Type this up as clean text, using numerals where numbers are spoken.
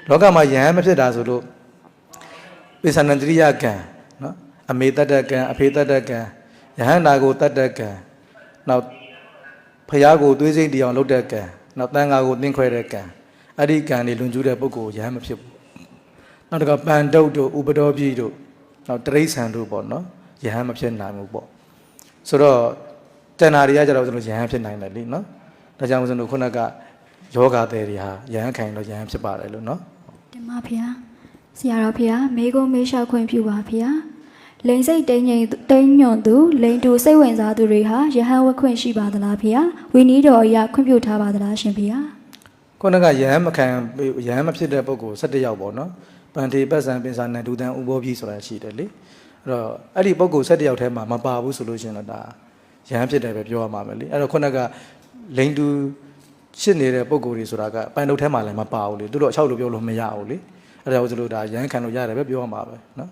လောကမှာယဟန်မဖြစ်တာဆိုလို့ပိဿနန္တရိယကံနော်အမေတ္တကံအဖေတ္တကံယဟန်နာကိုတတ္တကံနောက်ဖျားကိုသွေးစိမ့်တီအောင်လုပ်တဲ့ကံနောက်တန်ဃာကိုသင်ခွဲတဲ့ကံအဲ့ဒီကံတွေလွန်ကျူးတဲ့ပုဂ္ဂိုလ်ယဟန်မဖြစ်ဘူးနောက်တစ်ခါပန်တုတ်တို့ဥပဒောပြည်တို့နောက်တရိษံတို့ပေါ့နော်ယဟန်မဖြစ်နိုင်ဘူးပေါ့ဆိုတော့တဏှာတွေကကြတော့ကျွန်တော်ယဟန်ဖြစ်နိုင်တယ်လीနော်ဒါကြောင့်ကျွန်တော်ခုနကယောဂတဲ့တွေဟာယဟန်ခိုင်တော့ယဟန်ဖြစ်ပါတယ်လို့နော်တင်ပါဗျာဆရာတော်ဗျာမေကုံမေးလျှောက်ခွင့်ပြုပါဗျာလိန်စိတ်တိန်ညွန့်သူလိန်တူစိတ်ဝင်စားသူတွေဟာယဟန်ဝတ်ခွင့်ရှိပါသလားဗျာဝီနီးတော်အရာခွင့်ပြုထားပါသလားရှင်ဗျာခုနကယဟန်မခံယဟန်မဖြစ်တဲ့ပုဂ္ဂိုလ်17ယောက်ပေါ့နော်ပန်ထေပတ်စံပင်စာနံဒူတန်ဥဘောပြီဆိုတာရှိတယ်လေအဲ့တော့အဲ့ဒီပုဂ္ဂိုလ်17ယောက်ထဲမှာမပါဘူးဆိုလို့ရှိရင်တော့ဒါယဟန်ဖြစ်တယ်ပဲပြောရမှာပဲလေအဲ့တော့ခုနကလိန်တူရှစ်နေတဲ့ပုဂ္ဂိုလ်တွေဆိုတာကပန်တုတ်ထဲမှာလည်းမပါဘူးလေသူတို့အချောက်လို့ပြောလို့မရဘူးလေအဲ့ဒါကိုဆိုလို့ဒါယဟန်ခံလို့ရတယ်ပဲပြောရမှာပဲနော်